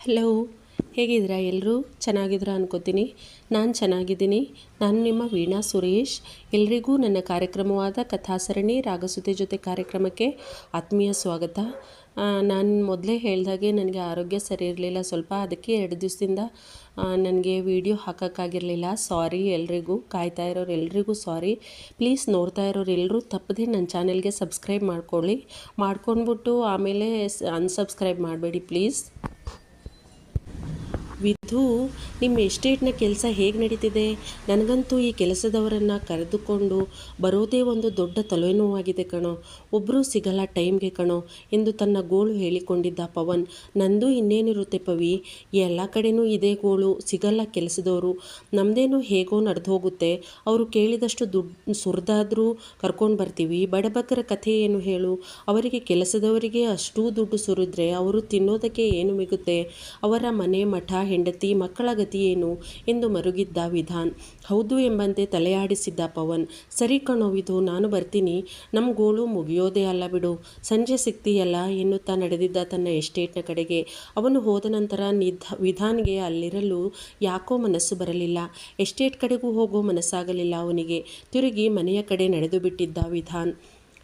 Hello, ಹೇಗಿದ್ದೀರಾ ಎಲ್ಲರೂ? ಚೆನ್ನಾಗಿದ್ದೀರಾ ಅನ್ಕೋತೀನಿ. ನಾನು ಚೆನ್ನಾಗಿದ್ದೀನಿ. ನಾನು ನಿಮ್ಮ ವೀಣಾ ಸುರೇಶ್. ಎಲ್ರಿಗೂ ನನ್ನ ಕಾರ್ಯಕ್ರಮವಾದ ಕಥಾಸರಣಿ ರಾಗಸುತೆ ಜೊತೆ ಕಾರ್ಯಕ್ರಮಕ್ಕೆ ಆತ್ಮೀಯ ಸ್ವಾಗತ. ನಾನು ಮೊದಲೇ ಹೇಳಿದಾಗೆ ನನಗೆ ಆರೋಗ್ಯ ಸರಿ ಇರಲಿಲ್ಲ ಸ್ವಲ್ಪ, ಅದಕ್ಕೆ 2 ದಿವಸದಿಂದ ನನಗೆ ವಿಡಿಯೋ ಹಾಕೋಕ್ಕಾಗಿರಲಿಲ್ಲ. ಸಾರಿ ಎಲ್ರಿಗೂ, ಕಾಯ್ತಾ ಇರೋರು ಎಲ್ರಿಗೂ ಸಾರಿ. ಪ್ಲೀಸ್ ನೋಡ್ತಾ ಇರೋರು ಎಲ್ಲರೂ ತಪ್ಪದೆ ನನ್ನ ಚಾನೆಲ್ಗೆ ಸಬ್ಸ್ಕ್ರೈಬ್ ಮಾಡ್ಕೊಂಡ್ಬಿಟ್ಟು ಆಮೇಲೆ ಅನ್ಸಬ್ಸ್ಕ್ರೈಬ್ ಮಾಡಬೇಡಿ ಪ್ಲೀಸ್. ವಿಧು, ನಿಮ್ಮ ಎಸ್ಟೇಟ್ನ ಕೆಲಸ ಹೇಗೆ ನಡೀತಿದೆ? ನನಗಂತೂ ಈ ಕೆಲಸದವರನ್ನು ಕರೆದುಕೊಂಡು ಬರೋದೇ ಒಂದು ದೊಡ್ಡ ತಲೆನೋವಾಗಿದೆ ಕಣೋ. ಒಬ್ಬರೂ ಸಿಗಲ್ಲ ಟೈಮ್ಗೆ ಕಣೋ ಎಂದು ತನ್ನ ಗೋಳು ಹೇಳಿಕೊಂಡಿದ್ದ ಪವನ್. ನಂದು ಇನ್ನೇನಿರುತ್ತೆ ಪವಿ, ಎಲ್ಲ ಕಡೆನೂ ಇದೇ ಗೋಳು, ಸಿಗಲ್ಲ ಕೆಲಸದವರು. ನಮ್ಮದೇನು ಹೇಗೋ ನಡೆದು ಹೋಗುತ್ತೆ. ಅವರು ಕೇಳಿದಷ್ಟು ದುಡ್ಡು ಸುರಿದಾದರೂ ಕರ್ಕೊಂಡು ಬರ್ತೀವಿ. ಬಡಬಗ್ಗರ ಕಥೆ ಏನು ಹೇಳು? ಅವರಿಗೆ ಕೆಲಸದವರಿಗೆ ಅಷ್ಟೂ ದುಡ್ಡು ಸುರಿದ್ರೆ ಅವರು ತಿನ್ನೋದಕ್ಕೆ ಏನು ಮಿಗುತ್ತೆ? ಅವರ ಮನೆ ಮಠ ಹೆಂಡತಿ ಮಕ್ಕಳ ಗತಿ ಏನು ಎಂದು ಮರುಗಿದ್ದ ವಿಧಾನ್. ಹೌದು ಎಂಬಂತೆ ತಲೆಯಾಡಿಸಿದ್ದ ಪವನ್. ಸರಿ ಕಣೋ ವಿಧು, ನಾನು ಬರ್ತೀನಿ. ನಮ್ಮ ಗೋಳು ಮುಗಿಯೋದೇ ಅಲ್ಲ ಬಿಡು, ಸಂಜೆ ಸಿಗ್ತೀಯಲ್ಲ ಎನ್ನುತ್ತಾ ನಡೆದಿದ್ದ ತನ್ನ ಎಸ್ಟೇಟ್ನ ಕಡೆಗೆ. ಅವನು ಹೋದ ನಂತರ ವಿಧಾನ್ಗೆ ಅಲ್ಲಿರಲು ಯಾಕೋ ಮನಸ್ಸು ಬರಲಿಲ್ಲ. ಎಸ್ಟೇಟ್ ಕಡೆಗೂ ಹೋಗೋ ಮನಸ್ಸಾಗಲಿಲ್ಲ ಅವನಿಗೆ. ತಿರುಗಿ ಮನೆಯ ಕಡೆ ನಡೆದು ಬಿಟ್ಟಿದ್ದ ವಿಧಾನ್.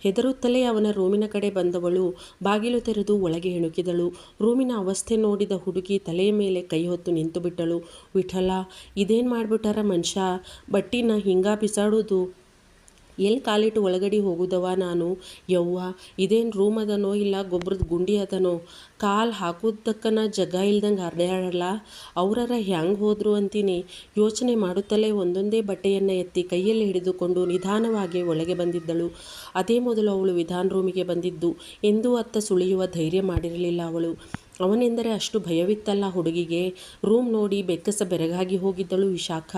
ಹೆದರುತ್ತಲೇ ಅವನ ರೂಮಿನ ಕಡೆ ಬಂದವಳು ಬಾಗಿಲು ತೆರೆದು ಒಳಗೆ ಇಣುಕಿದಳು. ರೂಮಿನ ಅವಸ್ಥೆ ನೋಡಿದ ಹುಡುಗಿ ತಲೆಯ ಮೇಲೆ ಕೈ ಹೊತ್ತು ನಿಂತು ಬಿಟ್ಟಳು. ವಿಠಲ, ಇದೇನು ಮಾಡ್ಬಿಟ್ಟಾರ ಮನುಷ್ಯ? ಬಟ್ಟಿನ ಹಿಂಗ ಬಿಸಾಡೋದು? ಎಲ್ಲಿ ಕಾಲಿಟ್ಟು ಒಳಗಡೆ ಹೋಗುದವ ನಾನು? ಯವ್ವ, ಇದೇನು ರೂಮ್ ಅದನೋ ಇಲ್ಲ ಗೊಬ್ಬರದ ಗುಂಡಿ ಅದನೋ? ಕಾಲು ಹಾಕೋದಕ್ಕನ ಜಗ ಇಲ್ದಂಗೆ ಹರ್ಡ್ಯಾಡಲ್ಲ. ಅವರರ ಹ್ಯಾಂಗೆ ಹೋದ್ರು ಅಂತೀನಿ. ಯೋಚನೆ ಮಾಡುತ್ತಲೇ ಒಂದೊಂದೇ ಬಟ್ಟೆಯನ್ನು ಎತ್ತಿ ಕೈಯಲ್ಲಿ ಹಿಡಿದುಕೊಂಡು ನಿಧಾನವಾಗಿ ಒಳಗೆ ಬಂದಿದ್ದಳು. ಅದೇ ಮೊದಲು ಅವಳು ವಿಧಾನ್ ರೂಮಿಗೆ ಬಂದಿದ್ದು ಎಂದೂ ಅತ್ತ ಸುಳಿಯುವ ಧೈರ್ಯ ಮಾಡಿರಲಿಲ್ಲ ಅವಳು. ಅವನೆಂದರೆ ಅಷ್ಟು ಭಯವಿತ್ತಲ್ಲ ಹುಡುಗಿಗೆ. ರೂಮ್ ನೋಡಿ ಬೆಕ್ಕಸ ಬೆರಗಾಗಿ ಹೋಗಿದ್ದಳು ವಿಶಾಖ.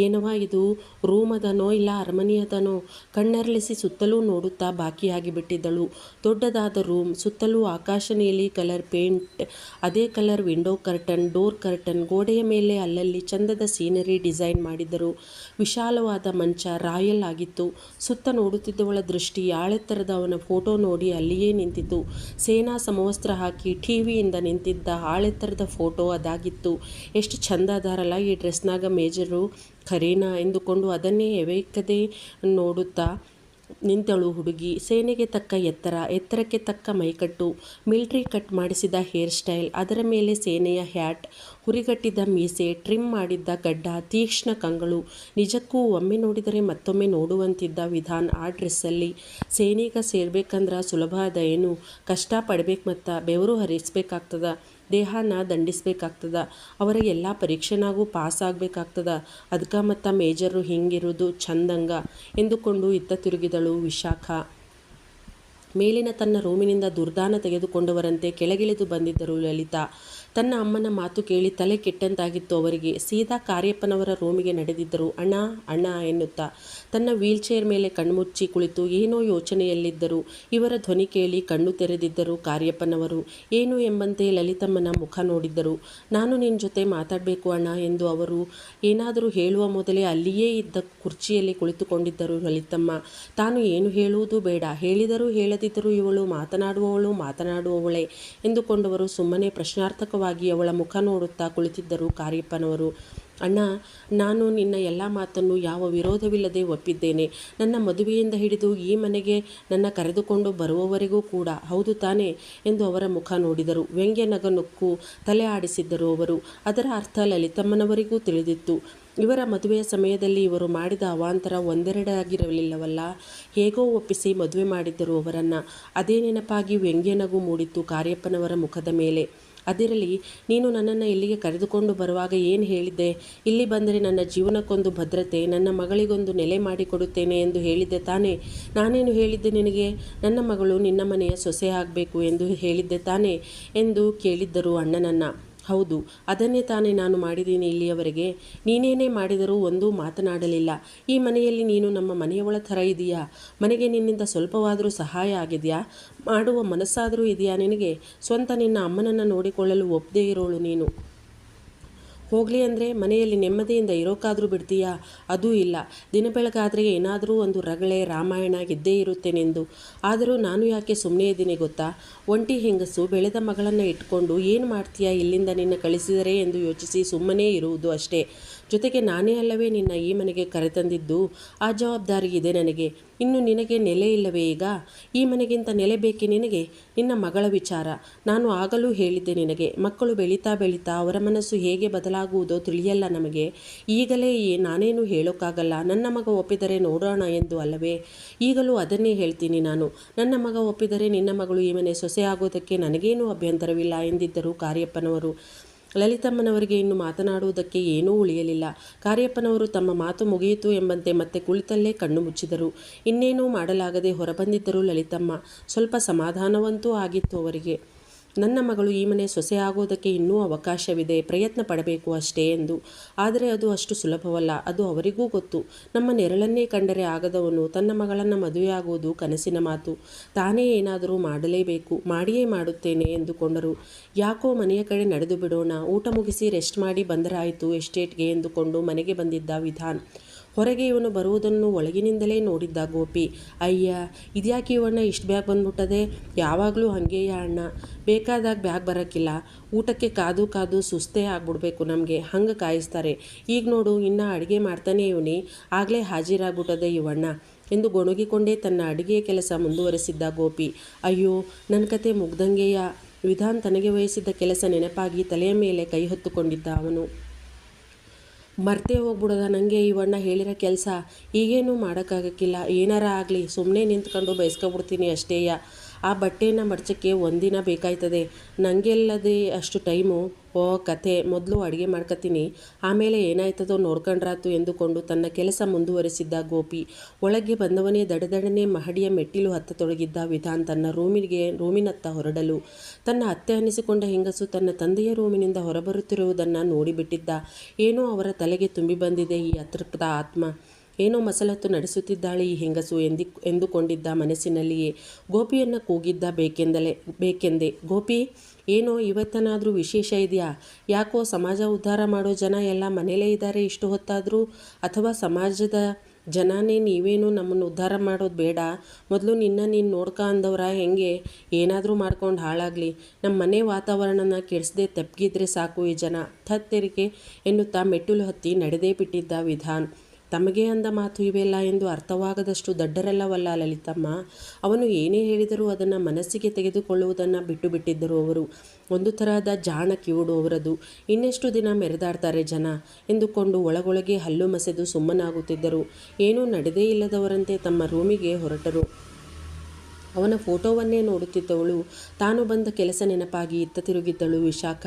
ಏನವ ಇದು, ರೂಮ್ ಅದನೋ ಇಲ್ಲ ಅರಮನೆ ಅದನೋ? ಕಣ್ಣರಳಿಸಿ ಸುತ್ತಲೂ ನೋಡುತ್ತಾ ಬಾಕಿಯಾಗಿ ಬಿಟ್ಟಿದ್ದಳು. ದೊಡ್ಡದಾದ ರೂಮ್, ಸುತ್ತಲೂ ಆಕಾಶ ನೀಲಿ ಕಲರ್ ಪೇಂಟ್, ಅದೇ colour window curtain, door curtain, ಗೋಡೆಯ ಮೇಲೆ ಅಲ್ಲಲ್ಲಿ ಚಂದದ ಸೀನರಿ ಡಿಸೈನ್ ಮಾಡಿದ್ದರು. ವಿಶಾಲವಾದ ಮಂಚ ರಾಯಲ್ ಆಗಿತ್ತು. ಸುತ್ತ ನೋಡುತ್ತಿದ್ದವಳ ದೃಷ್ಟಿ ಆಳೆತ್ತರದ ಅವನ ಫೋಟೋ ನೋಡಿ ಅಲ್ಲಿಯೇ ನಿಂತಿತು. ಸೇನಾ ಸಮವಸ್ತ್ರ ಹಾಕಿ ಟಿವಿಯಿಂದ ನಿಂತಿದ್ದ ಆಳೆತ್ತರದ ಫೋಟೋ ಅದಾಗಿತ್ತು. ಎಷ್ಟು ಚಂದ ಅದಾರಲ್ಲ ಈ ಡ್ರೆಸ್ನಾಗ ಮೇಜರು, ಖರೇನಾ ಎಂದುಕೊಂಡು ಅದನ್ನೇ ಎವೆಕದೆ ನೋಡುತ್ತಾ ನಿಂತಳು ಹುಡುಗಿ. ಸೇನೆಗೆ ತಕ್ಕ ಎತ್ತರ, ಎತ್ತರಕ್ಕೆ ತಕ್ಕ ಮೈಕಟ್ಟು, ಮಿಲ್ಟ್ರಿ ಕಟ್ ಮಾಡಿಸಿದ ಹೇರ್ ಸ್ಟೈಲ್, ಅದರ ಮೇಲೆ ಸೇನೆಯ ಹ್ಯಾಟ್, ಹುರಿಗಟ್ಟಿದ ಮೀಸೆ, ಟ್ರಿಮ್ ಮಾಡಿದ್ದ ಗಡ್ಡ, ತೀಕ್ಷ್ಣ ಕಂಗಳು. ನಿಜಕ್ಕೂ ಒಮ್ಮೆ ನೋಡಿದರೆ ಮತ್ತೊಮ್ಮೆ ನೋಡುವಂತಿದ್ದ ವಿಧಾನ್ ಆ ಡ್ರೆಸ್ಸಲ್ಲಿ. ಸೇನೆಗೆ ಸೇರ್ಬೇಕಂದ್ರೆ ಸುಲಭ ಅದ ಏನು? ಕಷ್ಟ ಪಡ್ಬೇಕು, ಮತ್ತ ಬೆವರು ಹರಿಸ್ಬೇಕಾಗ್ತದ, ದೇಹನ ದಂಡಿಸ್ಬೇಕಾಗ್ತದ, ಅವರ ಎಲ್ಲ ಪರೀಕ್ಷೆನಾಗೂ ಪಾಸ್ ಆಗಬೇಕಾಗ್ತದ. ಅದಕ್ಕೆ ಮತ್ತು ಮೇಜರು ಹಿಂಗಿರೋದು ಚಂದಂಗ ಎಂದುಕೊಂಡು ಇತ್ತ ತಿರುಗಿದಳು ವಿಶಾಖ. ಮೇಲಿನ ತನ್ನ ರೂಮಿನಿಂದ ದುರ್ದಾನ ತೆಗೆದುಕೊಂಡವರಂತೆ ಕೆಳಗಿಳಿದು ಬಂದಿದ್ದರು ಲಲಿತಾ. ತನ್ನ ಅಮ್ಮನ ಮಾತು ಕೇಳಿ ತಲೆ ಕೆಟ್ಟಂತಾಗಿತ್ತು ಅವರಿಗೆ. ಸೀದಾ ಕಾರ್ಯಪ್ಪನವರ ರೂಮಿಗೆ ನಡೆದಿದ್ದರು. ಅಣ್ಣ ಅಣ್ಣ ಎನ್ನುತ್ತಾ ತನ್ನ ವೀಲ್ಚೇರ್ ಮೇಲೆ ಕಣ್ಮುಚ್ಚಿ ಕುಳಿತು ಏನೋ ಯೋಚನೆಯಲ್ಲಿದ್ದರು. ಇವರ ಧ್ವನಿ ಕೇಳಿ ಕಣ್ಣು ತೆರೆದಿದ್ದರು ಕಾರ್ಯಪ್ಪನವರು. ಏನು ಎಂಬಂತೆ ಲಲಿತಮ್ಮನ ಮುಖ ನೋಡಿದ್ದರು. ನಾನು ನಿನ್ನ ಜೊತೆ ಮಾತಾಡಬೇಕು ಅಣ್ಣ ಎಂದು ಅವರು ಏನಾದರೂ ಹೇಳುವ ಮೊದಲೇ ಅಲ್ಲಿಯೇ ಇದ್ದ ಕುರ್ಚಿಯಲ್ಲಿ ಕುಳಿತುಕೊಂಡಿದ್ದರು ಲಲಿತಮ್ಮ. ತಾನು ಏನು ಹೇಳುವುದು ಬೇಡ, ಹೇಳಿದರೂ ಹೇಳದಿದ್ದರೂ ಇವಳು ಮಾತನಾಡುವವಳೇ ಎಂದುಕೊಂಡವರು ಸುಮ್ಮನೆ ಪ್ರಶ್ನಾರ್ಥಕವಾಗಿ ಅವಳ ಮುಖ ನೋಡುತ್ತಾ ಕುಳಿತಿದ್ದರು ಕಾರ್ಯಪ್ಪನವರು. ಅಣ್ಣ, ನಾನು ನಿನ್ನ ಎಲ್ಲ ಮಾತನ್ನು ಯಾವ ವಿರೋಧವಿಲ್ಲದೆ ಒಪ್ಪಿದ್ದೇನೆ. ನನ್ನ ಮದುವೆಯಿಂದ ಹಿಡಿದು ಈ ಮನೆಗೆ ನನ್ನ ಕರೆದುಕೊಂಡು ಬರುವವರೆಗೂ ಕೂಡ, ಹೌದು ತಾನೇ ಎಂದು ಅವರ ಮುಖ ನೋಡಿದರು. ವ್ಯಂಗ್ಯ ನಗನಕ್ಕೂ ತಲೆ ಆಡಿಸಿದ್ದರು ಅವರು. ಅದರ ಅರ್ಥ ಲಲಿತಮ್ಮನವರಿಗೂ ತಿಳಿದಿತ್ತು. ಇವರ ಮದುವೆಯ ಸಮಯದಲ್ಲಿ ಇವರು ಮಾಡಿದ ಅವಾಂತರ ಒಂದೆರಡಾಗಿರಲಿಲ್ಲವಲ್ಲ. ಹೇಗೋ ಒಪ್ಪಿಸಿ ಮದುವೆ ಮಾಡಿದ್ದರು ಅವರನ್ನು. ಅದೇ ನೆನಪಾಗಿ ವ್ಯಂಗ್ಯನಗು ಮೂಡಿತ್ತು ಕಾರ್ಯಪ್ಪನವರ ಮುಖದ ಮೇಲೆ. ಅದಿರಲಿ, ನೀನು ನನ್ನನ್ನು ಇಲ್ಲಿಗೆ ಕರೆದುಕೊಂಡು ಬರುವಾಗ ಏನು ಹೇಳಿದ್ದೆ? ಇಲ್ಲಿ ಬಂದರೆ ನನ್ನ ಜೀವನಕ್ಕೊಂದು ಭದ್ರತೆ, ನನ್ನ ಮಗಳಿಗೊಂದು ನೆಲೆ ಮಾಡಿಕೊಡುತ್ತೇನೆ ಎಂದು ಹೇಳಿದ್ದೆ ತಾನೇ? ನಾನೇನು ಹೇಳಿದ್ದೆ ನಿನಗೆ? ನನ್ನ ಮಗಳು ನಿನ್ನ ಮನೆಯ ಸೊಸೆ ಆಗಬೇಕು ಎಂದು ಹೇಳಿದ್ದೆ ತಾನೇ ಎಂದು ಕೇಳಿದ್ದರು ಅಣ್ಣನನ್ನು. ಹೌದು, ಅದನ್ನೇ ತಾನೇ ನಾನು ಮಾಡಿದ್ದೀನಿ ಇಲ್ಲಿಯವರೆಗೆ. ನೀನೇನೇ ಮಾಡಿದರೂ ಒಂದೂ ಮಾತನಾಡಲಿಲ್ಲ. ಈ ಮನೆಯಲ್ಲಿ ನೀನು ನಮ್ಮ ಮನೆಯವಳ ಥರ ಇದೆಯಾ? ಮನೆಗೆ ನಿನ್ನಿಂದ ಸ್ವಲ್ಪವಾದರೂ ಸಹಾಯ ಆಗಿದೆಯಾ? ಮಾಡುವ ಮನಸ್ಸಾದರೂ ಇದೆಯಾ ನಿನಗೆ? ಸ್ವಂತ ನಿನ್ನ ಅಮ್ಮನನ್ನು ನೋಡಿಕೊಳ್ಳಲು ಒಪ್ಪದೇ ಇರೋಳು ನೀನು. ಹೋಗಲಿ ಅಂದರೆ ಮನೆಯಲ್ಲಿ ನೆಮ್ಮದಿಯಿಂದ ಇರೋಕ್ಕಾದರೂ ಬಿಡ್ತೀಯಾ? ಅದೂ ಇಲ್ಲ. ದಿನ ಬೆಳಗಾದರೆ ಏನಾದರೂ ಒಂದು ರಗಳೆ ರಾಮಾಯಣ ಗೆದ್ದೇ ಇರುತ್ತೇನೆಂದು. ಆದರೂ ನಾನು ಯಾಕೆ ಸುಮ್ಮನೆ ಇದ್ದೀನಿ ಗೊತ್ತಾ? ಒಂಟಿ ಹೆಂಗಸು ಬೆಳೆದ ಮಗಳನ್ನು ಇಟ್ಕೊಂಡು ಏನು ಮಾಡ್ತೀಯಾ ಇಲ್ಲಿಂದ ನಿನ್ನ ಕಳಿಸಿದರೆ ಎಂದು ಯೋಚಿಸಿ ಸುಮ್ಮನೇ ಇರುವುದು ಅಷ್ಟೇ. ಜೊತೆಗೆ ನಾನೇ ಅಲ್ಲವೇ ನಿನ್ನ ಈ ಮನೆಗೆ ಕರೆತಂದಿದ್ದು. ಆ ಜವಾಬ್ದಾರಿ ಇದೆ ನನಗೆ. ಇನ್ನು ನಿನಗೆ ನೆಲೆ ಇಲ್ಲವೇ ಈಗ? ಈ ಮನೆಗಿಂತ ನೆಲೆ ಬೇಕೇ ನಿನಗೆ? ನಿನ್ನ ಮಗಳ ವಿಚಾರ ನಾನು ಆಗಲೂ ಹೇಳಿದ್ದೆ ನಿನಗೆ. ಮಕ್ಕಳು ಬೆಳೀತಾ ಬೆಳೀತಾ ಅವರ ಮನಸ್ಸು ಹೇಗೆ ಬದಲಾಗುವುದೋ ತಿಳಿಯಲ್ಲ ನಮಗೆ. ಈಗಲೇ ನಾನೇನು ಹೇಳೋಕ್ಕಾಗಲ್ಲ. ನನ್ನ ಮಗ ಒಪ್ಪಿದರೆ ನೋಡೋಣ ಎಂದು ಅಲ್ಲವೇ? ಈಗಲೂ ಅದನ್ನೇ ಹೇಳ್ತೀನಿ ನಾನು. ನನ್ನ ಮಗ ಒಪ್ಪಿದರೆ ನಿನ್ನ ಮಗಳು ಈ ಮನೆ ಸೊಸೆ ಆಗೋದಕ್ಕೆ ನನಗೇನೂ ಅಭ್ಯಂತರವಿಲ್ಲ ಎಂದಿದ್ದರು ಕಾರ್ಯಪ್ಪನವರು. ಲಲಿತಮ್ಮನವರಿಗೆ ಇನ್ನು ಮಾತನಾಡುವುದಕ್ಕೆ ಏನೂ ಉಳಿಯಲಿಲ್ಲ. ಕಾರ್ಯಪ್ಪನವರು ತಮ್ಮ ಮಾತು ಮುಗಿಯಿತು ಎಂಬಂತೆ ಮತ್ತೆ ಕುಳಿತಲ್ಲೇ ಕಣ್ಣು ಮುಚ್ಚಿದರು. ಇನ್ನೇನೂ ಮಾಡಲಾಗದೆ ಹೊರಬಂದಿದ್ದರು ಲಲಿತಮ್ಮ. ಸ್ವಲ್ಪ ಸಮಾಧಾನವಂತೂ ಆಗಿತ್ತು ಅವರಿಗೆ. ನನ್ನ ಮಗಳು ಈ ಮನೆ ಸೊಸೆ ಆಗೋದಕ್ಕೆ ಇನ್ನೂ ಅವಕಾಶವಿದೆ, ಪ್ರಯತ್ನ ಪಡಬೇಕು ಅಷ್ಟೇ ಎಂದು. ಆದರೆ ಅದು ಅಷ್ಟು ಸುಲಭವಲ್ಲ. ಅದು ಅವರಿಗೂ ಗೊತ್ತು. ನಮ್ಮ ನೆರಳನ್ನೇ ಕಂಡರೆ ಆಗದವನು ತನ್ನ ಮಗಳನ್ನು ಮದುವೆಯಾಗುವುದು ಕನಸಿನ ಮಾತು. ತಾನೇ ಏನಾದರೂ ಮಾಡಲೇಬೇಕು, ಮಾಡಿಯೇ ಮಾಡುತ್ತೇನೆ ಎಂದುಕೊಂಡರು. ಯಾಕೋ ಮನೆಯ ಕಡೆ ನಡೆದು ಬಿಡೋಣ, ಊಟ ಮುಗಿಸಿ ರೆಸ್ಟ್ ಮಾಡಿ ಬಂದರಾಯಿತು ಎಸ್ಟೇಟ್ಗೆ ಎಂದುಕೊಂಡು ಮನೆಗೆ ಬಂದಿದ್ದ ವಿಧಾನ್. ಹೊರಗೆ ಇವನು ಬರುವುದನ್ನು ಒಳಗಿನಿಂದಲೇ ನೋಡಿದ್ದ ಗೋಪಿ. ಅಯ್ಯ, ಇದ್ಯಾಕೆ ಇವಣ್ಣ ಇಷ್ಟು ಬ್ಯಾಗ್ ಬಂದ್ಬಿಟ್ಟದೆ? ಯಾವಾಗಲೂ ಹಾಗೆಯೇ ಅಣ್ಣ, ಬೇಕಾದಾಗ ಬ್ಯಾಗ್ ಬರೋಕ್ಕಿಲ್ಲ. ಊಟಕ್ಕೆ ಕಾದು ಕಾದು ಸುಸ್ತೇ ಆಗ್ಬಿಡ್ಬೇಕು ನಮಗೆ, ಹಂಗೆ ಕಾಯಿಸ್ತಾರೆ. ಈಗ ನೋಡು ಇನ್ನೂ ಅಡುಗೆ ಮಾಡ್ತಾನೆ ಇವನಿ, ಆಗಲೇ ಹಾಜಿರಾಗ್ಬಿಟ್ಟದೆ ಇವಣ್ಣ ಎಂದು ಗೊಣಗಿಕೊಂಡೇ ತನ್ನ ಅಡುಗೆಯ ಕೆಲಸ ಮುಂದುವರೆಸಿದ್ದ ಗೋಪಿ. ಅಯ್ಯೋ, ನನ್ನ ಕತೆ ಮುಗ್ದಂಗೆಯ. ವಿಧಾನ್ ತನಗೆ ವಹಿಸಿದ್ದ ಕೆಲಸ ನೆನಪಾಗಿ ತಲೆಯ ಮೇಲೆ ಕೈ ಹೊತ್ತುಕೊಂಡಿದ್ದ ಅವನು. ಮರ್ತೇ ಹೋಗ್ಬಿಡೋದ ನನಗೆ ಇವಣ್ಣ ಹೇಳಿರೋ ಕೆಲಸ. ಈಗೇನೂ ಮಾಡೋಕ್ಕಾಗಕ್ಕಿಲ್ಲ. ಏನಾರ ಆಗಲಿ ಸುಮ್ಮನೆ ನಿಂತ್ಕೊಂಡು ಬಯಸ್ಕೊಬಿಡ್ತೀನಿ ಅಷ್ಟೇಯ. ಆ ಬಟ್ಟೆನ ಮಡ್ಚಕ್ಕೆ ಒಂದಿನ ಬೇಕಾಯ್ತದೆ. ನನಗೆಲ್ಲದೆ ಅಷ್ಟು ಟೈಮು. ಓ ಕಥೆ, ಮೊದಲು ಅಡುಗೆ ಮಾಡ್ಕೊತೀನಿ, ಆಮೇಲೆ ಏನಾಯ್ತದೋ ನೋಡ್ಕೊಂಡ್ರಾತು ಎಂದುಕೊಂಡು ತನ್ನ ಕೆಲಸ ಮುಂದುವರೆಸಿದ್ದ ಗೋಪಿ. ಒಳಗೆ ಬಂದವನೇ ದಡದಡನೆ ಮಹಡಿಯ ಮೆಟ್ಟಿಲು ಹತ್ತತೊಡಗಿದ್ದ ವಿಧಾನ್ ತನ್ನ ರೂಮಿನತ್ತ ಹೊರಡಲು. ತನ್ನ ಅತ್ತೆ ಅನ್ನಿಸಿಕೊಂಡ ಹೆಂಗಸು ತನ್ನ ತಂದೆಯ ರೂಮಿನಿಂದ ಹೊರಬರುತ್ತಿರುವುದನ್ನು ನೋಡಿಬಿಟ್ಟಿದ್ದ. ಏನೋ ಅವರ ತಲೆಗೆ ತುಂಬಿ ಬಂದಿದೆ ಈ ಅತೃಪ್ತ ಆತ್ಮ. ಏನೋ ಮಸಲತ್ತು ನಡೆಸುತ್ತಿದ್ದಾಳೆ ಈ ಹೆಂಗಸು ಎಂದುಕೊಂಡಿದ್ದ ಮನಸ್ಸಿನಲ್ಲಿಯೇ. ಗೋಪಿಯನ್ನು ಕೂಗಿದ್ದ ಬೇಕೆಂದೆ. ಗೋಪಿ, ಏನೋ ಇವತ್ತನಾದರೂ ವಿಶೇಷ ಇದೆಯಾ? ಯಾಕೋ ಸಮಾಜ ಉದ್ಧಾರ ಮಾಡೋ ಜನ ಎಲ್ಲ ಮನೇಲೇ ಇದ್ದಾರೆ ಇಷ್ಟು ಹೊತ್ತಾದರೂ? ಅಥವಾ ಸಮಾಜದ ಜನನೇ ನೀವೇನು ನಮ್ಮನ್ನು ಉದ್ಧಾರ ಮಾಡೋದು ಬೇಡ, ಮೊದಲು ನೀನು ನೋಡ್ಕ ಅಂದವ್ರ ಹೆಂಗೆ? ಏನಾದರೂ ಮಾಡ್ಕೊಂಡು ಹಾಳಾಗಲಿ, ನಮ್ಮ ಮನೆ ವಾತಾವರಣನ ಕೆಡಿಸದೆ ತಪ್ಪಿದ್ರೆ ಸಾಕು ಈ ಜನ, ಥತ್ತೆರಿಗೆ ಎನ್ನುತ್ತಾ ಮೆಟ್ಟಿಲು ಹತ್ತಿ ನಡೆದೇ ಬಿಟ್ಟಿದ್ದ ವಿಧಾನ್. ತಮಗೆ ಅಂದ ಮಾತು ಇವೆಲ್ಲ ಎಂದು ಅರ್ಥವಾಗದಷ್ಟು ದಡ್ಡರಲ್ಲವಲ್ಲ ಲಲಿತಮ್ಮ. ಅವನು ಏನೇ ಹೇಳಿದರೂ ಅದನ್ನು ಮನಸ್ಸಿಗೆ ತೆಗೆದುಕೊಳ್ಳುವುದನ್ನು ಬಿಟ್ಟು ಬಿಟ್ಟಿದ್ದರು ಅವರು. ಒಂದು ತರಹದ ಜಾಣ ಕಿವುಡು ಅವರದು. ಇನ್ನೆಷ್ಟು ದಿನ ಮೆರೆದಾಡ್ತಾರೆ ಜನ ಎಂದುಕೊಂಡು ಒಳಗೊಳಗೆ ಹಲ್ಲು ಮಸೆದು ಸುಮ್ಮನಾಗುತ್ತಿದ್ದರು. ಏನೂ ನಡೆದೇ ಇಲ್ಲದವರಂತೆ ತಮ್ಮ ರೂಮಿಗೆ ಹೊರಟರು. ಅವನ ಫೋಟೋವನ್ನೇ ನೋಡುತ್ತಿದ್ದವಳು ತಾನು ಬಂದ ಕೆಲಸ ನೆನಪಾಗಿ ಇತ್ತ ತಿರುಗಿದ್ದಳು ವಿಶಾಖ.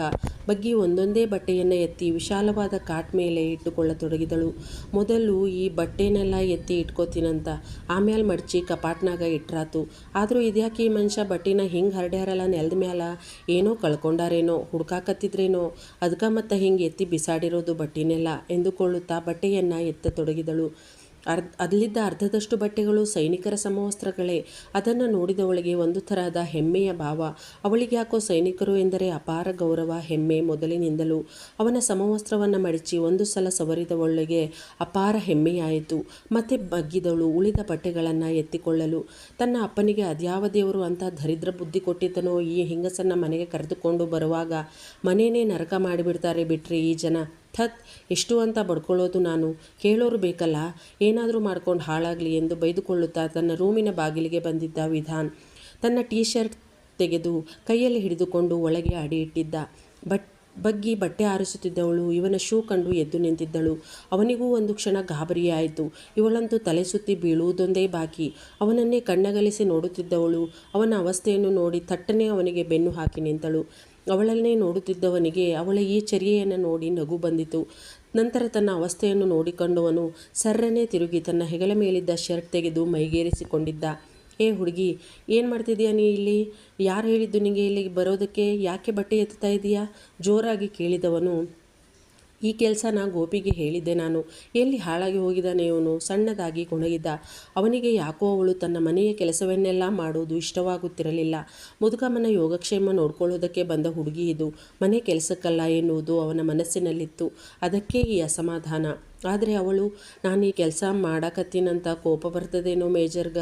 ಬಗ್ಗಿ ಒಂದೊಂದೇ ಬಟ್ಟೆಯನ್ನು ಎತ್ತಿ ವಿಶಾಲವಾದ ಕಾಟ್ ಮೇಲೆ ಇಟ್ಟುಕೊಳ್ಳತೊಡಗಿದಳು. ಮೊದಲು ಈ ಬಟ್ಟೆನೆಲ್ಲ ಎತ್ತಿ ಇಟ್ಕೋತೀನಂತ, ಆಮೇಲೆ ಮಡ್ಚಿ ಕಪಾಟ್ನಾಗ ಇಟ್ರಾತು. ಆದರೂ ಇದ್ಯಾಕೆ ಈ ಮನುಷ್ಯ ಬಟ್ಟೆನ ಹಿಂಗೆ ಹರಡ್ಯಾರಲ್ಲ ನೆಲದ ಮ್ಯಾಲ? ಏನೋ ಕಳ್ಕೊಂಡಾರೇನೋ, ಹುಡ್ಕಾಕತ್ತಿದ್ರೇನೋ, ಅದಕ್ಕೆ ಮತ್ತೆ ಹಿಂಗೆ ಎತ್ತಿ ಬಿಸಾಡಿರೋದು ಬಟ್ಟೆನೆಲ್ಲ ಎಂದುಕೊಳ್ಳುತ್ತಾ ಬಟ್ಟೆಯನ್ನು ಎತ್ತತೊಡಗಿದಳು. ಅಲ್ಲಿದ್ದ ಅರ್ಧದಷ್ಟು ಬಟ್ಟೆಗಳು ಸೈನಿಕರ ಸಮವಸ್ತ್ರಗಳೇ. ಅದನ್ನು ನೋಡಿದವಳಿಗೆ ಒಂದು ತರಹದ ಹೆಮ್ಮೆಯ ಭಾವ. ಅವಳಿಗೆ ಯಾಕೋ ಸೈನಿಕರು ಎಂದರೆ ಅಪಾರ ಗೌರವ, ಹೆಮ್ಮೆ ಮೊದಲಿನಿಂದಲೂ. ಅವನ ಸಮವಸ್ತ್ರವನ್ನು ಮಡಿಚಿ ಒಂದು ಸಲ ಸವರಿದವಳಿಗೆ ಅಪಾರ ಹೆಮ್ಮೆಯಾಯಿತು. ಮತ್ತೆ ಬಗ್ಗಿದಳು ಉಳಿದ ಬಟ್ಟೆಗಳನ್ನು ಎತ್ತಿಕೊಳ್ಳಲು. ತನ್ನ ಅಪ್ಪನಿಗೆ ಅದ್ಯಾವ ದೇವರು ಅಂತ ದರಿದ್ರ ಬುದ್ಧಿ ಕೊಟ್ಟಿದ್ದನೋ ಈ ಹೆಂಗಸನ್ನು ಮನೆಗೆ ಕರೆದುಕೊಂಡು ಬರುವಾಗ. ಮನೇನೇ ನರಕ ಮಾಡಿಬಿಡ್ತಾರೆ ಬಿಟ್ರೆ ಈ ಜನ. ಥತ್, ಎಷ್ಟು ಅಂತ ಬಡ್ಕೊಳ್ಳೋದು ನಾನು? ಕೇಳೋರು ಬೇಕಲ್ಲ, ಏನಾದರೂ ಮಾಡ್ಕೊಂಡು ಹಾಳಾಗಲಿ ಎಂದು ಬೈದುಕೊಳ್ಳುತ್ತಾ ತನ್ನ ರೂಮಿನ ಬಾಗಿಲಿಗೆ ಬಂದಿದ್ದ ವಿಧಾನ್. ತನ್ನ ಟೀ ಶರ್ಟ್ ತೆಗೆದು ಕೈಯಲ್ಲಿ ಹಿಡಿದುಕೊಂಡು ಒಳಗೆ ಅಡಿ ಇಟ್ಟಿದ್ದ. ಬಗ್ಗಿ ಬಟ್ಟೆ ಆರಿಸುತ್ತಿದ್ದವಳು ಇವನ ಶೂ ಕಂಡು ಎದ್ದು ನಿಂತಿದ್ದಳು. ಅವನಿಗೂ ಒಂದು ಕ್ಷಣ ಗಾಬರಿಯಾಯಿತು. ಇವಳಂತೂ ತಲೆ ಸುತ್ತಿ ಬೀಳುವುದೊಂದೇ ಬಾಕಿ. ಅವನನ್ನೇ ಕಣ್ಣಗಲಿಸಿ ನೋಡುತ್ತಿದ್ದವಳು ಅವನ ಅವಸ್ಥೆಯನ್ನು ನೋಡಿ ಥಟ್ಟನೆ ಅವನಿಗೆ ಬೆನ್ನು ಹಾಕಿ ನಿಂತಳು. ಅವಳನ್ನೇ ನೋಡುತ್ತಿದ್ದವನಿಗೆ ಅವಳ ಈ ಚರ್ಯೆಯನ್ನು ನೋಡಿ ನಗು ಬಂದಿತು. ನಂತರ ತನ್ನ ಅವಸ್ಥೆಯನ್ನು ನೋಡಿಕೊಂಡವನು ಸರ್ರನೆ ತಿರುಗಿ ತನ್ನ ಹೆಗಲ ಮೇಲಿದ್ದ ಶರ್ಟ್ ತೆಗೆದು ಮೈಗೇರಿಸಿಕೊಂಡಿದ್ದ. ಏ ಹುಡುಗಿ, ಏನು ಮಾಡ್ತಿದ್ದೀಯಾ ನೀ ಇಲ್ಲಿ? ಯಾರು ಹೇಳಿದ್ದು ನಿನಗೆ ಇಲ್ಲಿಗೆ ಬರೋದಕ್ಕೆ? ಯಾಕೆ ಬಟ್ಟೆ ಎತ್ತುತ್ತಾ ಇದೀಯಾ? ಜೋರಾಗಿ ಕೇಳಿದವನು ಈ ಕೆಲಸನ ಗೋಪಿಗೆ ಹೇಳಿದ್ದೆ ನಾನು. ಎಲ್ಲಿ ಹಾಳಾಗಿ ಹೋಗಿದ್ದಾನೆ ಇವನು, ಸಣ್ಣದಾಗಿ ಗೊಣಗಿದ. ಅವನಿಗೆ ಯಾಕೋ ಅವಳು ತನ್ನ ಮನೆಯ ಕೆಲಸವನ್ನೆಲ್ಲ ಮಾಡೋದು ಇಷ್ಟವಾಗುತ್ತಿರಲಿಲ್ಲ. ಮುದುಕಮ್ಮನ ಯೋಗಕ್ಷೇಮ ನೋಡ್ಕೊಳ್ಳೋದಕ್ಕೆ ಬಂದ ಹುಡುಗಿ ಇದು, ಮನೆ ಕೆಲಸಕ್ಕಲ್ಲ ಎನ್ನುವುದು ಅವನ ಮನಸ್ಸಿನಲ್ಲಿತ್ತು. ಅದಕ್ಕೆ ಈ ಅಸಮಾಧಾನ. ಆದರೆ ಅವಳು, ನಾನು ಈ ಕೆಲಸ ಮಾಡಕತ್ತೀನಂತ ಕೋಪ ಬರ್ತದೇನೋ ಮೇಜರ್ಗ,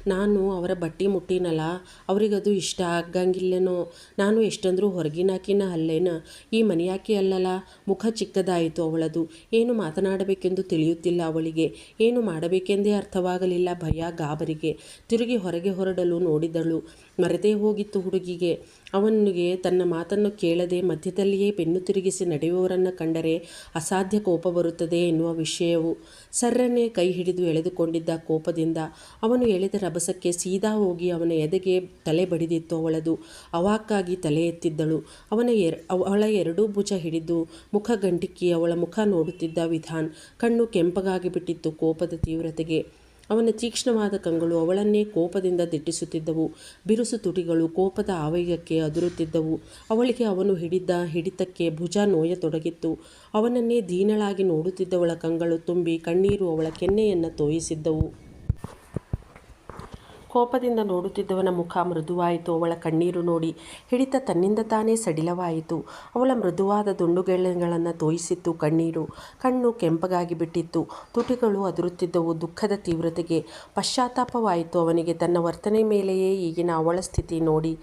ನಾನು ಅವರ ಬಟ್ಟೆ ಮುಟ್ಟಿನಲ್ಲ, ಅವರಿಗದು ಇಷ್ಟ ಆಗಂಗಿಲ್ಲೇನೋ, ನಾನು ಎಷ್ಟಂದ್ರೂ ಹೊರಗಿನಾಕಿನ ಅಲ್ಲೇನ, ಈ ಮನೆಯಾಕಿ ಅಲ್ಲಲ್ಲ. ಮುಖ ಚಿಕ್ಕದಾಯಿತು ಅವಳದು. ಏನು ಮಾತನಾಡಬೇಕೆಂದು ತಿಳಿಯುತ್ತಿಲ್ಲ ಅವಳಿಗೆ, ಏನು ಮಾಡಬೇಕೆಂದೇ ಅರ್ಥವಾಗಲಿಲ್ಲ. ಭಯ, ಗಾಬರಿಗೆ. ತಿರುಗಿ ಹೊರಗೆ ಹೊರಡಲು ನೋಡಿದಳು. ಮರೆತೇ ಹೋಗಿತ್ತು ಹುಡುಗಿಗೆ. ಅವನಿಗೆ ತನ್ನ ಮಾತನ್ನು ಕೇಳದೆ ಮಧ್ಯದಲ್ಲಿಯೇ ಬೆನ್ನು ತಿರುಗಿಸಿ ನಡೆಯುವವರನ್ನು ಕಂಡರೆ ಅಸಾಧ್ಯ ಕೋಪ ಬರುತ್ತದೆ ಎನ್ನುವ ವಿಷಯವು ಸರ್ರನ್ನೇ ಕೈ ಹಿಡಿದು ಎಳೆದುಕೊಂಡಿದ್ದ ಕೋಪದಿಂದ ಅವನು ಎಳೆದ ರಭಸಕ್ಕೆ ಸೀದಾ ಹೋಗಿ ಅವನ ಎದೆಗೆ ತಲೆ ಬಡಿದಿತ್ತು ಅವಳದು. ಅವಾಕ್ಕಾಗಿ ತಲೆ ಎತ್ತಿದ್ದಳು. ಅವಳ ಎರಡೂ ಭುಜ ಹಿಡಿದು ಮುಖ ಗಂಟಿಕ್ಕಿ ಅವಳ ಮುಖ ನೋಡುತ್ತಿದ್ದ ವಿಧಾನ್. ಕಣ್ಣು ಕೆಂಪಗಾಗಿ ಬಿಟ್ಟಿತ್ತು ಕೋಪದ ತೀವ್ರತೆಗೆ. ಅವನ ತೀಕ್ಷ್ಣವಾದ ಕಂಗಳು ಅವಳನ್ನೇ ಕೋಪದಿಂದ ದಿಟ್ಟಿಸುತ್ತಿದ್ದವು. ಬಿರುಸು ತುಟಿಗಳು ಕೋಪದ ಆವೇಗಕ್ಕೆ ಅದುರುತ್ತಿದ್ದವು. ಅವಳಿಗೆ ಅವನು ಹಿಡಿದ ಹಿಡಿತಕ್ಕೆ ಭುಜ ನೋಯತೊಡಗಿತ್ತು. ಅವನನ್ನೇ ದೀನಳಾಗಿ ನೋಡುತ್ತಿದ್ದವಳ ಕಂಗಳು ತುಂಬಿ ಕಣ್ಣೀರು ಅವಳ ಕೆನ್ನೆಯನ್ನು ತೋಯಿಸಿದ್ದವು. ಕೋಪದಿಂದ ನೋಡುತ್ತಿದ್ದವನ ಮುಖ ಮೃದುವಾಯಿತು. ಅವಳ ಕಣ್ಣೀರು ನೋಡಿ ಹಿಡಿತ ತನ್ನಿಂದ ತಾನೇ ಸಡಿಲವಾಯಿತು. ಅವಳ ಮೃದುವಾದ ದುಂಡುಗೆಳೆಗಳನ್ನು ತೋಯಿಸಿತ್ತು ಕಣ್ಣೀರು. ಕಣ್ಣು ಕೆಂಪಗಾಗಿ ಬಿಟ್ಟಿತ್ತು. ತುಟಿಗಳು ಅದುರುತ್ತಿದ್ದವು ದುಃಖದ ತೀವ್ರತೆಗೆ. ಪಶ್ಚಾತ್ತಾಪವಾಯಿತು ಅವನಿಗೆ ತನ್ನ ವರ್ತನೆ ಮೇಲೆಯೇ ಈಗಿನ ಅವಳ ಸ್ಥಿತಿ ನೋಡಿ.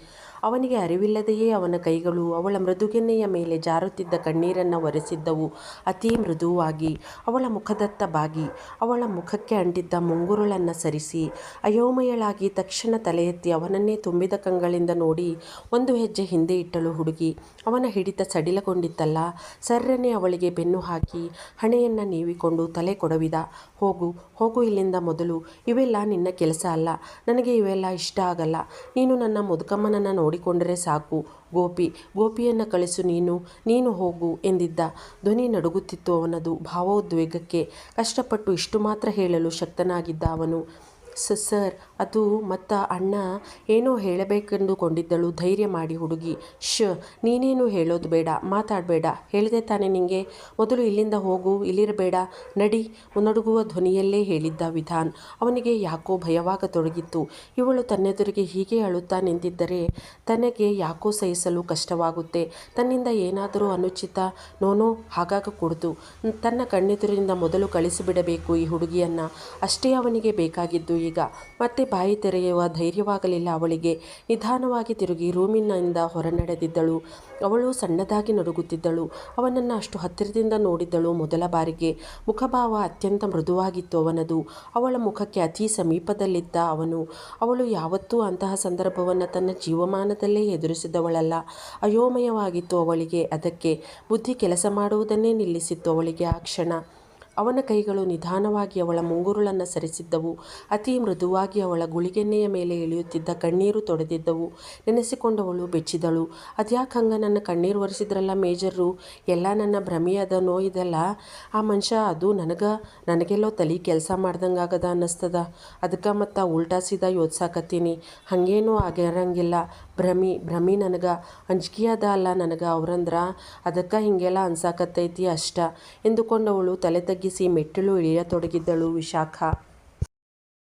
ಅವನಿಗೆ ಅರಿವಿಲ್ಲದೆಯೇ ಅವನ ಕೈಗಳು ಅವಳ ಮೃದುಗೆನ್ನೆಯ ಮೇಲೆ ಜಾರುತ್ತಿದ್ದ ಕಣ್ಣೀರನ್ನು ಒರೆಸಿದ್ದವು ಅತೀ ಮೃದುವಾಗಿ. ಅವಳ ಮುಖದತ್ತ ಬಾಗಿ ಅವಳ ಮುಖಕ್ಕೆ ಅಂಟಿದ್ದ ಮುಂಗುರುಳನ್ನು ಸರಿಸಿ ಅಯೋಮಯಳಾಗಿ ತಕ್ಷಣ ತಲೆ ಎತ್ತಿ ಅವನನ್ನೇ ತುಂಬಿದ ಕಂಗಳಿಂದ ನೋಡಿ ಒಂದು ಹೆಜ್ಜೆ ಹಿಂದೆ ಇಟ್ಟಳು ಹುಡುಗಿ. ಅವನ ಹಿಡಿತ ಸಡಿಲಗೊಂಡಿತ್ತಲ್ಲ. ಸರ್ರನೆ ಅವಳಿಗೆ ಬೆನ್ನು ಹಾಕಿ ಹಣೆಯನ್ನು ನೀವಿಕೊಂಡು ತಲೆ ಕೊಡವಿದ. ಹೋಗು ಹೋಗು ಇಲ್ಲಿಂದ ಮೊದಲು. ಇವೆಲ್ಲ ನಿನ್ನ ಕೆಲಸ ಅಲ್ಲ. ನನಗೆ ಇವೆಲ್ಲ ಇಷ್ಟ ಆಗಲ್ಲ. ನೀನು ನನ್ನ ಮುದುಕಮ್ಮನನ್ನು ನೋಡಿಕೊಂಡರೆ ಸಾಕು. ಗೋಪಿಯನ್ನು ಕಳಿಸು, ನೀನು ಹೋಗು ಎಂದಿದ್ದ. ಧ್ವನಿ ನಡುಗುತ್ತಿತ್ತು ಅವನದು ಭಾವೋದ್ವೇಗಕ್ಕೆ. ಕಷ್ಟಪಟ್ಟು ಇಷ್ಟು ಮಾತ್ರ ಹೇಳಲು ಶಕ್ತನಾಗಿದ್ದ ಅವನು. ಸರ್, ಅದು ಮತ್ತ ಅಣ್ಣ ಏನೋ ಹೇಳಬೇಕೆಂದುಕೊಂಡಿದ್ದಳು. ಧೈರ್ಯ ಮಾಡಿ ಹುಡುಗಿ. ನೀನೇನು ಹೇಳೋದು ಬೇಡ, ಮಾತಾಡಬೇಡ. ಹೇಳಿದೆ ತಾನೆ ನಿಂಗೆ. ಮೊದಲು ಇಲ್ಲಿಂದ ಹೋಗು, ಇಲ್ಲಿರಬೇಡ, ನಡುಗುವ ಧ್ವನಿಯಲ್ಲೇ ಹೇಳಿದ್ದ ವಿಧಾನ್. ಅವನಿಗೆ ಯಾಕೋ ಭಯವಾಗತೊಡಗಿತ್ತು. ಇವಳು ತನ್ನೆದುರಿಗೆ ಹೀಗೆ ಅಳುತ್ತಾ ನಿಂತಿದ್ದರೆ ತನಗೆ ಯಾಕೋ ಸಹಿಸಲು ಕಷ್ಟವಾಗುತ್ತೆ. ತನ್ನಿಂದ ಏನಾದರೂ ಅನುಚಿತ ನೋನೋ ಹಾಗಾಗಕೂಡದು. ತನ್ನ ಕಣ್ಣೆದುರಿನಿಂದ ಮೊದಲು ಕಳಿಸಿಬಿಡಬೇಕು ಈ ಹುಡುಗಿಯನ್ನು. ಅಷ್ಟೇ ಅವನಿಗೆ ಬೇಕಾಗಿದ್ದು ಈಗ. ಮತ್ತೆ ಬಾಯಿ ತೆರೆಯುವ ಧೈರ್ಯವಾಗಲಿಲ್ಲ ಅವಳಿಗೆ. ನಿಧಾನವಾಗಿ ತಿರುಗಿ ರೂಮಿನಿಂದ ಹೊರನಡೆದಿದ್ದಳು. ಅವಳು ಸಣ್ಣದಾಗಿ ನಡುಗುತ್ತಿದ್ದಳು. ಅವನನ್ನು ಅಷ್ಟು ಹತ್ತಿರದಿಂದ ನೋಡಿದ್ದಳು ಮೊದಲ ಬಾರಿಗೆ. ಮುಖಭಾವ ಅತ್ಯಂತ ಮೃದುವಾಗಿತ್ತು ಅವನದು. ಅವಳ ಮುಖಕ್ಕೆ ಅತಿ ಸಮೀಪದಲ್ಲಿದ್ದ ಅವನು. ಅವಳು ಯಾವತ್ತೂ ಅಂತಹ ಸಂದರ್ಭವನ್ನು ತನ್ನ ಜೀವಮಾನದಲ್ಲೇ ಎದುರಿಸಿದವಳಲ್ಲ. ಅಯೋಮಯವಾಗಿತ್ತು ಅವಳಿಗೆ. ಅದಕ್ಕೆ ಬುದ್ಧಿ ಕೆಲಸ ಮಾಡುವುದನ್ನೇ ನಿಲ್ಲಿಸಿತ್ತು ಅವಳಿಗೆ ಆ ಕ್ಷಣ. ಅವನ ಕೈಗಳು ನಿಧಾನವಾಗಿ ಅವಳ ಮುಂಗುರುಳನ್ನು ಸರಿಸಿದ್ದವು. ಅತಿ ಮೃದುವಾಗಿ ಅವಳ ಗುಳಿಗೆನ್ನೆಯ ಮೇಲೆ ಇಳಿಯುತ್ತಿದ್ದ ಕಣ್ಣೀರು ತೊಡೆದಿದ್ದವು. ನೆನೆಸಿಕೊಂಡವಳು ಬೆಚ್ಚಿದಳು. ಅದ್ಯಾಕೆ ಹಂಗ ನನ್ನ ಕಣ್ಣೀರು ಒರೆಸಿದ್ರಲ್ಲ ಮೇಜರು? ಎಲ್ಲ ನನ್ನ ಭ್ರಮೆಯದನೋ ಇದೆಲ್ಲ? ಆ ಮನುಷ್ಯ ಅದು ನನಗೆಲ್ಲೋ ತಲೆ ಕೆಲಸ ಮಾಡ್ದಂಗಾಗದ ಅನ್ನಿಸ್ತದ. ಅದಕ್ಕೆ ಮತ್ತು ಉಲ್ಟಾ ಸೀದಾ ಯೋಚಿಸಾಕತ್ತೀನಿ. ಹಾಗೇನೂ ಆಗಿರಂಗಿಲ್ಲ. ಭ್ರಮಿ ನನಗೆ ಅಂಜಿಕೆಯದ ಅಲ್ಲ ನನಗೆ ಅವ್ರಂದ್ರ, ಅದಕ್ಕೆ ಹೀಗೆಲ್ಲ ಅನ್ಸಾಕತ್ತೈತಿ ಅಷ್ಟ ಎಂದುಕೊಂಡವಳು ತಲೆ ತಗ್ಗಿಸಿ ಮೆಟ್ಟಿಲು ಇಳಿಯತೊಡಗಿದ್ದಳು. ವಿಶಾಖ